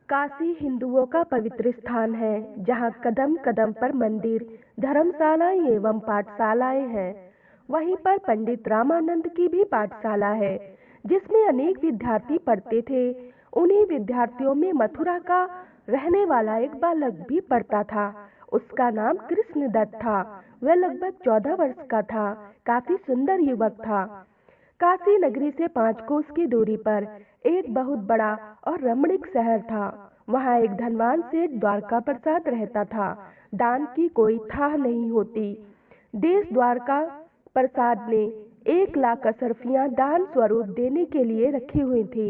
काशी हिंदुओं का पवित्र स्थान है, जहाँ कदम कदम पर मंदिर, धर्मशालाएं एवं पाठशालाएं हैं। वहीं पर पंडित रामानंद की भी पाठशाला है, जिसमें अनेक विद्यार्थी पढ़ते थे। उन्हीं विद्यार्थियों में मथुरा का रहने वाला एक बालक भी पढ़ता था। उसका नाम कृष्णदत्त था। वह लगभग 14 वर्ष का था। काफी सुंदर युवक था। काशी नगरी से 5 कोस की दूरी पर एक बहुत बड़ा और रमणीक शहर था। वहाँ एक धनवान सेठ द्वारका प्रसाद रहता था। दान की कोई थाह नहीं होती। देश द्वारका प्रसाद ने 1 लाख असरफियां दान स्वरूप देने के लिए रखी हुई थी।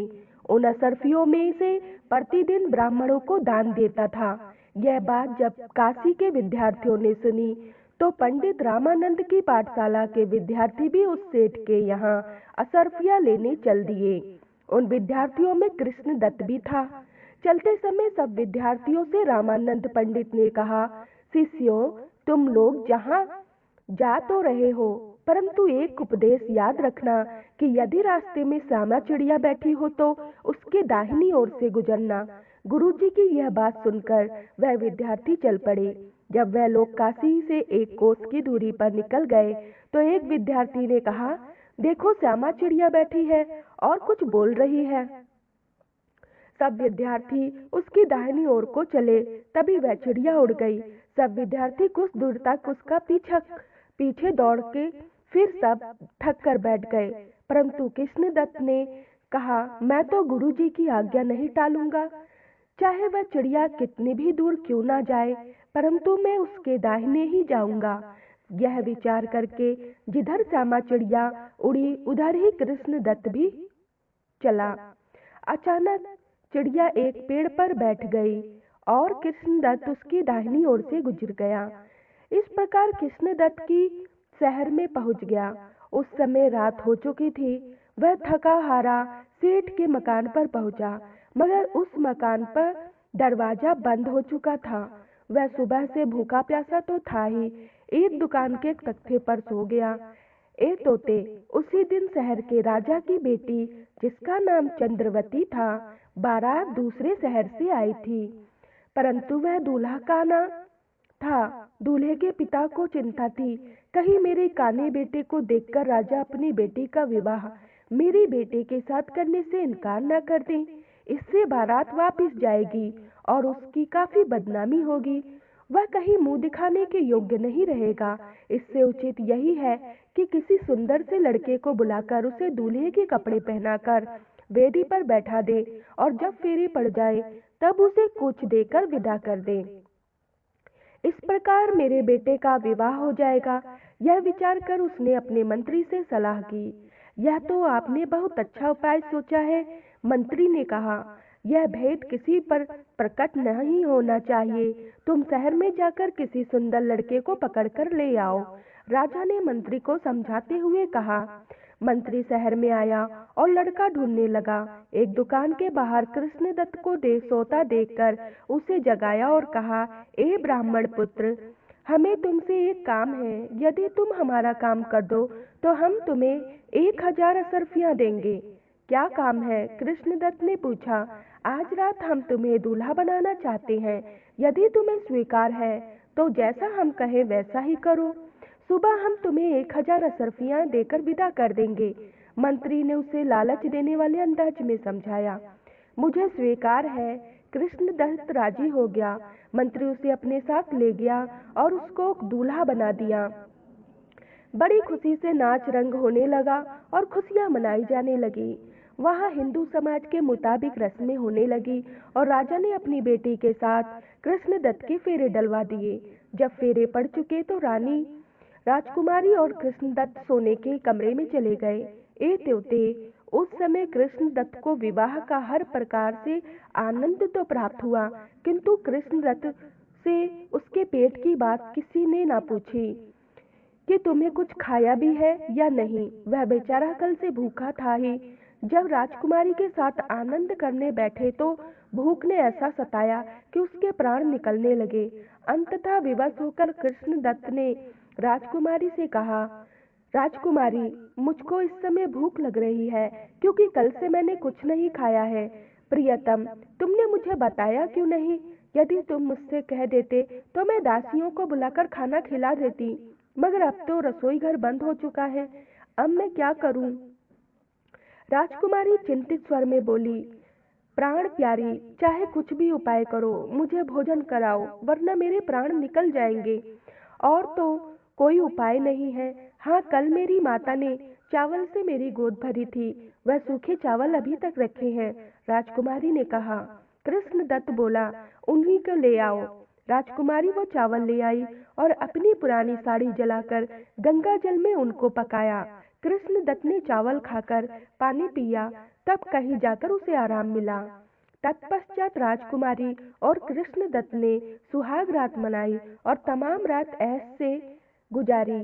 उन असरफियों में से प्रतिदिन ब्राह्मणों को दान देता था। यह बात जब काशी के विद्यार्थियों ने सुनी तो पंडित रामानंद की पाठशाला के विद्यार्थी भी उस सेठ के यहाँ असरफियां लेने चल दिए। उन विद्यार्थियों में कृष्णदत्त भी था। चलते समय सब विद्यार्थियों से रामानंद पंडित ने कहा, शिष्यों, तुम लोग जहाँ जा तो रहे हो, परंतु एक उपदेश याद रखना कि यदि रास्ते में श्यामा चिड़िया बैठी हो तो उसके दाहिनी ओर से गुजरना। गुरुजी की यह बात सुनकर वह विद्यार्थी चल पड़े। जब वह लोग काशी से 1 कोस की दूरी पर निकल गए तो एक विद्यार्थी ने कहा, देखो श्यामा चिड़िया बैठी है और कुछ बोल रही है। सब विद्यार्थी उसकी दाहिनी ओर को चले, तभी वह चिड़िया उड़ गई। सब विद्यार्थी कुछ दूर तक उसका पीछे दौड़ के फिर सब थक कर बैठ गए, परंतु कृष्णदत्त ने कहा, मैं तो गुरुजी की आज्ञा नहीं टालूंगा, चाहे वह चिड़िया कितनी भी दूर क्यों ना जाए, परंतु मैं उसके दाहिने ही जाऊंगा। यह विचार करके जिधर श्यामा चिड़िया उड़ी उधर ही कृष्णदत्त भी चला। अचानक चिड़िया एक पेड़ पर बैठ गई और कृष्णदत्त उसकी दाहिनी ओर से गुजर गया। इस प्रकार कृष्णदत्त की शहर में पहुंच गया। उस समय रात हो चुकी थी। वह थका हारा सेठ के मकान पर पहुंचा, मगर उस मकान पर दरवाजा बंद हो चुका था। वह सुबह से भूखा प्यासा तो था ही, एक दुकान के तख्ते पर सो गया। ए तोते, उसी दिन शहर के राजा की बेटी, जिसका नाम चंद्रवती था, बारात दूसरे शहर से आई थी, परंतु वह दूल्हा काना था। दूल्हे के पिता को चिंता थी, कहीं मेरे काने बेटे को देखकर राजा अपनी बेटी का विवाह मेरी बेटे के साथ करने से इनकार न कर दें। इससे बारात वापस जाएगी और उसकी काफी बदनामी होगी। वह कहीं मुंह दिखाने के योग्य नहीं रहेगा। इससे उचित यही है कि किसी सुंदर से लड़के को बुलाकर उसे दूल्हे के कपड़े पहनाकर वेदी पर बैठा दे और जब फेरी पड़ जाए तब उसे कुछ देकर विदा कर दे। इस प्रकार मेरे बेटे का विवाह हो जाएगा। यह विचार कर उसने अपने मंत्री से सलाह की। यह तो आपने बहुत अच्छा उपाय सोचा है, मंत्री ने कहा। यह भेद किसी पर प्रकट नहीं होना चाहिए। तुम शहर में जाकर किसी सुंदर लड़के को पकड़कर ले आओ, राजा ने मंत्री को समझाते हुए कहा। मंत्री शहर में आया और लड़का ढूंढने लगा। एक दुकान के बाहर कृष्णदत्त को सोता देखकर उसे जगाया और कहा, ए ब्राह्मण पुत्र, हमें तुमसे एक काम है। यदि तुम हमारा काम कर दो तो हम तुम्हें 1000 असरफियां देंगे। क्या काम है? कृष्णदत्त ने पूछा। आज रात हम तुम्हें दूल्हा बनाना चाहते हैं। यदि तुम्हें स्वीकार है तो जैसा हम कहें वैसा ही करो। सुबह हम तुम्हें 1000 असरफियां देकर विदा कर देंगे। मंत्री ने उसे लालच देने वाले अंदाज में समझाया। मुझे स्वीकार है। कृष्णदत्त राजी हो गया। मंत्री उसे अपने साथ ले गया और उसको दूल्हा बना दिया। बड़ी खुशी से नाच रंग होने लगा और खुशियां मनाई जाने लगी। वहाँ हिंदू समाज के मुताबिक रस्में होने लगी और राजा ने अपनी बेटी के साथ कृष्णदत्त के फेरे डलवा दिए। जब फेरे पड़ चुके तो राजकुमारी और कृष्णदत्त सोने के कमरे में चले गए। ए त्योते, उस समय कृष्णदत्त को विवाह का हर प्रकार से आनंद तो प्राप्त हुआ, किंतु कृष्णदत्त से उसके पेट की बात किसी ने ना पूछी कि तुम्हें कुछ खाया भी है या नहीं। वह बेचारा कल से भूखा था ही। जब राजकुमारी के साथ आनंद करने बैठे तो भूख ने ऐसा सताया कि उसके प्राण निकलने लगे। अंततः विवश होकर कृष्णदत्त ने राजकुमारी से कहा, राजकुमारी, मुझको इस समय भूख लग रही है, क्योंकि कल से मैंने कुछ नहीं खाया है। प्रियतम, तुमने मुझे बताया क्यों नहीं? यदि तुम मुझसे कह देते तो मैं दासियों को बुलाकर खाना खिला देती, मगर अब तो रसोई घर बंद हो चुका है। अब मैं क्या करूं? राजकुमारी चिंतित स्वर में बोली, प्राण प्यारी, चाहे कुछ भी उपाय करो, मुझे भोजन कराओ, वरना मेरे प्राण निकल जाएंगे। और तो कोई उपाय नहीं है। हाँ, कल मेरी माता ने चावल से मेरी गोद भरी थी, वह सूखे चावल अभी तक रखे हैं, राजकुमारी ने कहा। कृष्णदत्त बोला, उन्हीं को ले आओ। राजकुमारी वो चावल ले आई और अपनी पुरानी साड़ी जलाकर गंगा जल में उनको पकाया। कृष्णदत्त ने चावल खाकर पानी पिया, तब कहीं जाकर उसे आराम मिला। तत्पश्चात राजकुमारी और कृष्णदत्त ने सुहाग रात मनाई और तमाम रात ऐश से गुजारी।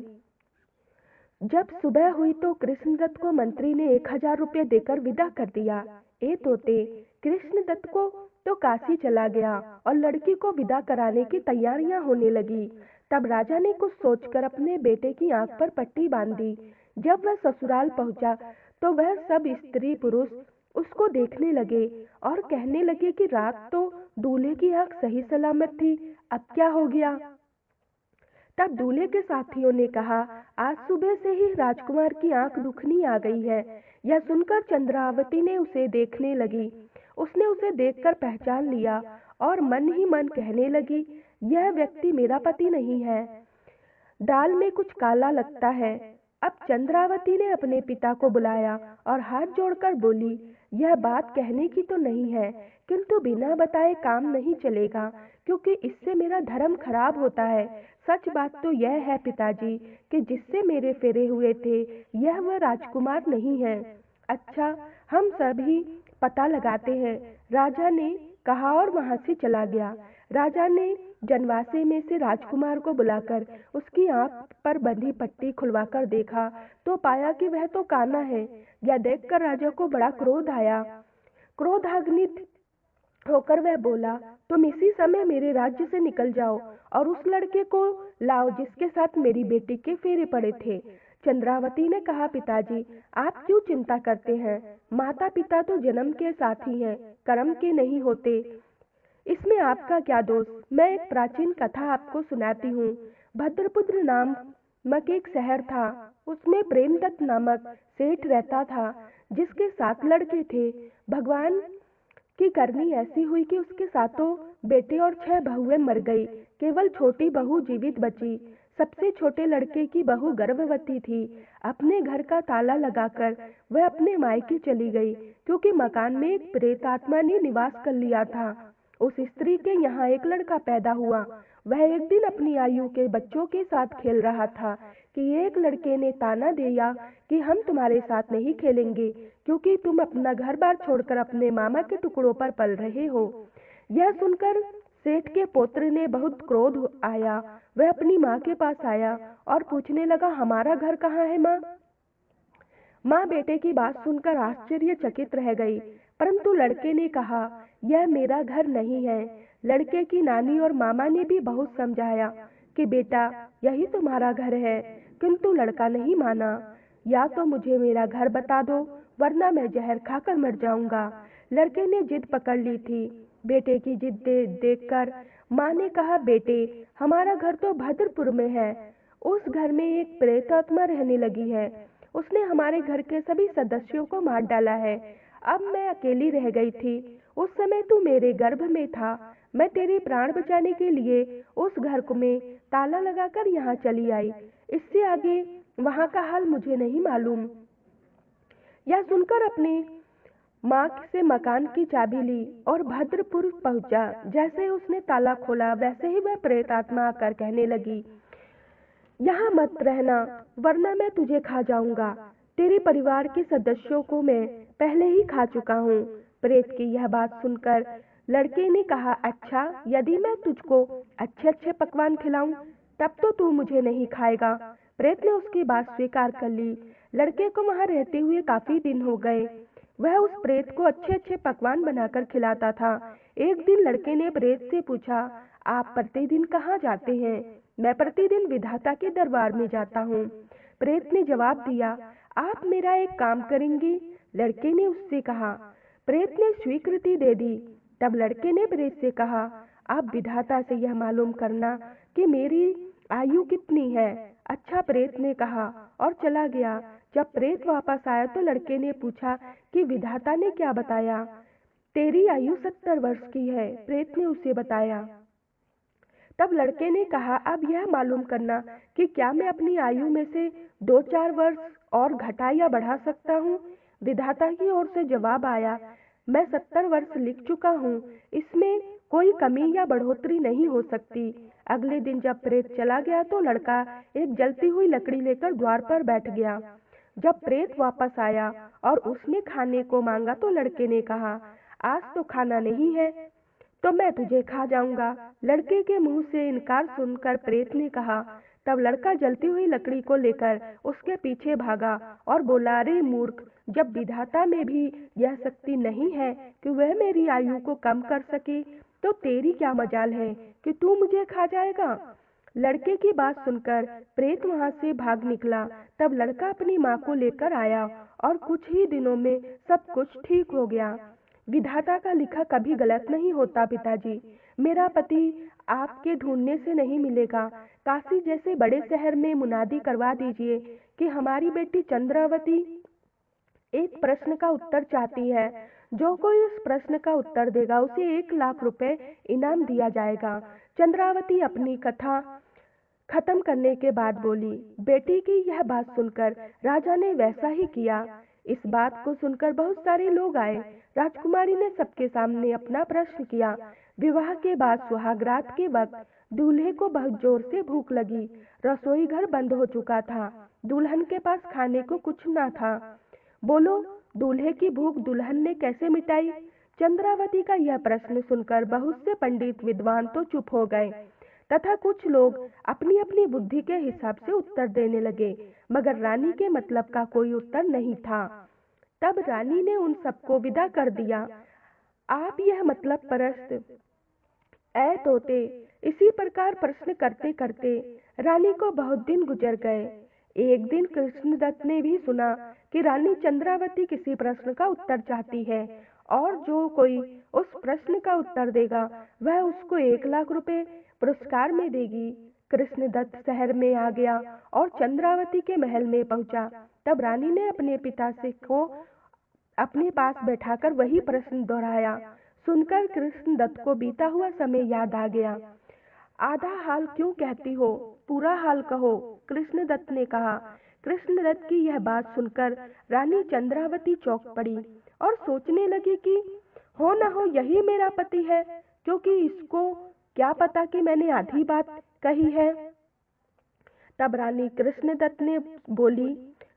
जब सुबह हुई तो कृष्णदत्त को मंत्री ने 1000 रुपये देकर विदा कर दिया। ए तोते, कृष्णदत्त को तो काशी चला गया और लड़की को विदा कराने की तैयारियां होने लगी। तब राजा ने कुछ सोचकर अपने बेटे की आंख पर पट्टी बांध दी। जब वह ससुराल पहुंचा तो वह सब स्त्री पुरुष उसको देखने लगे और कहने लगे कि रात तो दूल्हे की आंख सही सलामत थी, अब क्या हो गया? तब दूल्हे के साथियों ने कहा, आज सुबह से ही राजकुमार की आंख दुखनी आ गई है। यह सुनकर चंद्रावती ने उसे देखने लगी। उसने उसे देखकर पहचान लिया और मन ही मन कहने लगी, यह व्यक्ति मेरा पति नहीं है, दाल में कुछ काला लगता है। अब चंद्रावती ने अपने पिता को बुलाया और हाथ जोड़कर बोली, यह बात कहने की तो नहीं है, किंतु बिना बताए काम नहीं चलेगा, क्योंकि इससे मेरा धर्म खराब होता है। सच बात तो यह है पिताजी कि जिससे मेरे फेरे हुए थे यह वह राजकुमार नहीं है। अच्छा, हम सभी पता लगाते हैं, राजा ने कहा और वहां से चला गया। राजा ने जनवासे में से राजकुमार को बुलाकर उसकी आंख पर बंधी पट्टी खुलवाकर देखा तो पाया कि वह तो काना है। यह देखकर राजा को बड़ा क्रोध आया। क्रोधाग्नित होकर वह बोला, तुम इसी समय मेरे राज्य से निकल जाओ और उस लड़के को लाओ जिसके साथ मेरी बेटी के फेरे पड़े थे। चंद्रावती ने कहा, पिताजी आप क्यों चिंता करते हैं? माता पिता तो जन्म के साथी हैं, कर्म के नहीं होते, इसमें आपका क्या दोष? मैं एक प्राचीन कथा आपको सुनाती हूँ। भद्रपुत्र नामक एक शहर था, उसमें प्रेमदत्त नामक सेठ रहता था, जिसके 7 लड़के थे। भगवान की करनी ऐसी हुई कि उसके 7 बेटे और 6 बहुएं मर गई, केवल छोटी बहू जीवित बची। सबसे छोटे लड़के की बहू गर्भवती थी। अपने घर का ताला लगाकर वह अपने मायके चली गई, क्योंकि मकान में एक प्रेतात्मा ने निवास कर लिया था। उस स्त्री के यहाँ एक लड़का पैदा हुआ। वह एक दिन अपनी आयु के बच्चों के साथ खेल रहा था कि एक लड़के ने ताना दिया कि हम तुम्हारे साथ नहीं खेलेंगे, क्योंकि तुम अपना घर बार छोड़कर अपने मामा के टुकड़ों पर पल रहे हो। यह सुनकर सेठ के पुत्र ने बहुत क्रोध आया। वह अपनी माँ के पास आया और पूछने लगा, हमारा घर कहाँ है माँ? माँ बेटे की बात सुनकर आश्चर्यचकित रह गई, परंतु लड़के ने कहा, यह मेरा घर नहीं है। लड़के की नानी और मामा ने भी बहुत समझाया कि बेटा यही तुम्हारा घर है, किंतु लड़का नहीं माना। या तो मुझे मेरा घर बता दो, वरना मैं जहर खाकर मर जाऊंगा। लड़के ने जिद पकड़ ली थी। बेटे की जिद देखकर माँ ने कहा, बेटे हमारा घर तो भद्रपुर में है, उस घर में एक प्रेतात्मा रहने लगी है। उसने हमारे घर के सभी सदस्यों को मार डाला है। अब मैं अकेली रह गई थी। उस समय तू मेरे गर्भ में था। मैं तेरे प्राण बचाने के लिए उस घर में ताला लगाकर यहाँ चली आई। इससे आगे वहाँ का हाल मुझे नहीं मालूम। यह सुनकर अपनी माँ से मकान की चाबी ली और भद्रपुर पहुंचा। जैसे ही उसने ताला खोला, वैसे ही वह प्रेतात्मा आकर कहने लगी, यहाँ मत रहना, वरना मैं तुझे खा जाऊंगा। तेरे परिवार के सदस्यों को मैं पहले ही खा चुका हूँ। प्रेत की यह बात सुनकर लड़के ने कहा, अच्छा, यदि मैं तुझको अच्छे अच्छे पकवान खिलाऊं, तब तो तू मुझे नहीं खाएगा। प्रेत ने उसकी बात स्वीकार कर ली। लड़के को वहां रहते हुए काफी दिन हो गए। वह उस प्रेत को अच्छे अच्छे पकवान बनाकर खिलाता था। एक दिन लड़के ने प्रेत से पूछा, आप प्रतिदिन कहाँ जाते हैं? मैं प्रतिदिन विधाता के दरबार में जाता हूँ। प्रेत ने जवाब दिया, आप मेरा एक काम करेंगे? लड़के ने उससे कहा, प्रेत ने स्वीकृति दे दी। तब लड़के ने प्रेत से कहा, आप विधाता से यह मालूम करना कि मेरी आयु कितनी है। अच्छा, प्रेत ने कहा और चला गया। जब प्रेत वापस आया तो लड़के ने पूछा कि विधाता ने क्या बताया। तेरी आयु 70 वर्ष की है, प्रेत ने उसे बताया। तब लड़के ने कहा, अब यह मालूम करना कि क्या मैं अपनी आयु में से 2-4 वर्ष और घटा या बढ़ा सकता हूँ। विधाता की ओर से जवाब आया, मैं 70 वर्ष लिख चुका हूँ, इसमें कोई कमी या बढ़ोतरी नहीं हो सकती। अगले दिन जब प्रेत चला गया तो लड़का एक जलती हुई लकड़ी लेकर द्वार पर बैठ गया। जब प्रेत वापस आया और उसने खाने को मांगा तो लड़के ने कहा, आज तो खाना नहीं है तो मैं तुझे खा जाऊंगा। लड़के के मुंह से इनकार सुनकर प्रेत ने कहा। तब लड़का जलती हुई लकड़ी को लेकर उसके पीछे भागा और बोला, अरे मूर्ख, जब विधाता में भी यह शक्ति नहीं है कि वह मेरी आयु को कम कर सके, तो तेरी क्या मजाल है कि तू मुझे खा जाएगा। लड़के की बात सुनकर प्रेत वहां से भाग निकला। तब लड़का अपनी माँ को लेकर आया और कुछ ही दिनों में सब कुछ ठीक हो गया। विधाता का लिखा कभी गलत नहीं होता पिताजी। मेरा पति आपके ढूंढने से नहीं मिलेगा। काशी जैसे बड़े शहर में मुनादी करवा दीजिए कि हमारी बेटी चंद्रावती एक प्रश्न का उत्तर चाहती है। जो कोई इस प्रश्न का उत्तर देगा उसे 1 लाख रुपए इनाम दिया जाएगा। चंद्रावती अपनी कथा खत्म करने के बाद बोली। बेटी की यह बात सुनकर राजा ने वैसा ही किया। इस बात को सुनकर बहुत सारे लोग आए। राजकुमारी ने सबके सामने अपना प्रश्न किया। विवाह के बाद सुहागरात के वक्त दूल्हे को बहुत जोर से भूख लगी। रसोई घर बंद हो चुका था। दुल्हन के पास खाने को कुछ न था। बोलो, दूल्हे की भूख दुल्हन ने कैसे मिटाई? चंद्रावती का यह प्रश्न सुनकर बहुत से पंडित विद्वान तो चुप हो गए तथा कुछ लोग अपनी अपनी बुद्धि के हिसाब से उत्तर देने लगे, मगर रानी के मतलब का कोई उत्तर नहीं था। तब रानी ने उन सबको विदा कर दिया। आप यह मतलब परस्त ऐ तोते। इसी प्रकार प्रश्न करते करते रानी को बहुत दिन गुजर गए। एक दिन कृष्णदत्त ने भी सुना कि रानी चंद्रावती किसी प्रश्न का उत्तर चाहती है और जो कोई उस प्रश्न का उत्तर देगा वह उसको 1 लाख रुपए पुरस्कार में देगी। कृष्णदत्त शहर में आ गया और चंद्रावती के महल में पहुंचा। तब रानी ने अपने पिता से को अपने पास बैठाकर वही प्रश्न दोहराया। सुनकर कृष्णदत्त को बीता हुआ समय याद आ गया। आधा हाल क्यों कहती हो, पूरा हाल कहो, कृष्णदत्त ने कहा। कृष्णदत्त की यह बात सुनकर रानी चंद्रावती चौंक पड़ी और सोचने लगी कि हो न हो यही मेरा पति है, क्योंकि इसको क्या पता कि मैंने आधी बात कही है। तब रानी कृष्णदत्त ने बोली,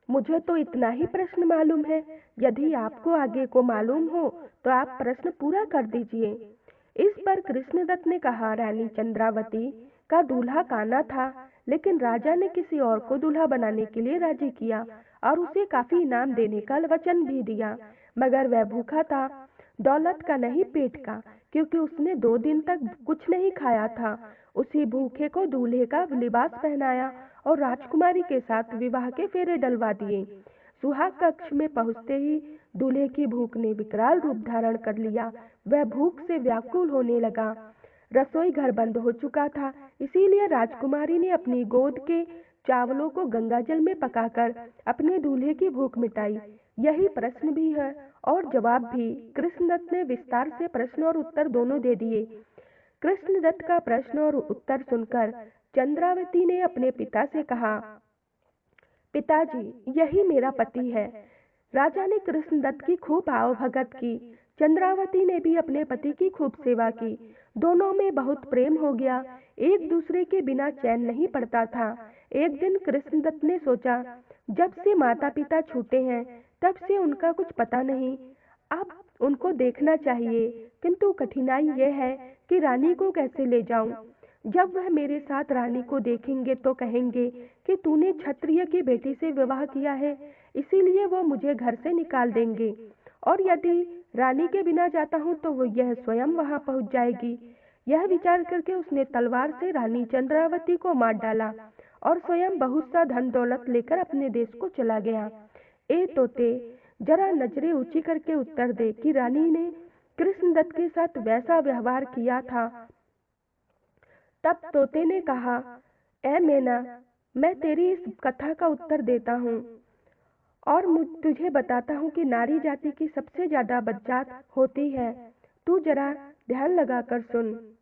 मुझे तो इतना ही प्रश्न मालूम है। यदि आपको आगे को मालूम हो तो आप प्रश्न पूरा कर दीजिए। इस पर कृष्णदत्त ने कहा, रानी चंद्रावती का दूल्हा काना था, लेकिन राजा ने किसी और को दूल्हा बनाने के लिए राजी किया और उसे काफी इनाम देने का वचन भी दिया, मगर वह भूखा था, दौलत का नहीं पेट का, क्योंकि उसने 2 दिन तक कुछ नहीं खाया था। उसी भूखे को दूल्हे का लिबास पहनाया और राजकुमारी के साथ विवाह के फेरे डलवा दिए। सुहाग कक्ष में पहुंचते ही दूल्हे की भूख ने विकराल रूप धारण कर लिया। वह भूख से व्याकुल होने लगा। रसोई घर बंद हो चुका था, इसीलिए राजकुमारी ने अपनी गोद के चावलों को गंगाजल में पकाकर अपने दूल्हे की भूख मिटाई। यही प्रश्न भी है और जवाब भी। कृष्णदत्त ने विस्तार से प्रश्न और उत्तर दोनों दे दिए। कृष्णदत्त का प्रश्न और उत्तर सुनकर चंद्रावती ने अपने पिता से कहा, पिताजी, यही मेरा पति है। राजा ने कृष्णदत्त की खूब आवभगत की। चंद्रावती ने भी अपने पति की खूब सेवा की। दोनों में बहुत प्रेम हो गया। एक दूसरे के बिना चैन नहीं पड़ता था। एक दिन कृष्णदत्त ने सोचा, जब से माता पिता छूटे हैं तब से उनका कुछ पता नहीं, अब उनको देखना चाहिए, किंतु कठिनाई यह है कि रानी को कैसे ले जाऊं। जब वह मेरे साथ रानी को देखेंगे तो कहेंगे कि तूने क्षत्रिय की बेटी से विवाह किया है, इसीलिए वो मुझे घर से निकाल देंगे, और यदि रानी के बिना जाता हूँ तो वो यह स्वयं वहां पहुंच जाएगी। यह विचार करके उसने तलवार से रानी चंद्रावती को मार डाला और स्वयं बहुत सा धन दौलत लेकर अपने देश को चला गया। ए तोते, जरा नजरें ऊंची करके उत्तर दे कि रानी ने कृष्णदत्त के साथ वैसा व्यवहार किया था। तब तोते ने कहा, ए मैना, मैं तेरी इस कथा का उत्तर देता हूँ और तुझे बताता हूँ कि नारी जाति की सबसे ज्यादा बदजात होती है। तू जरा ध्यान लगाकर सुन।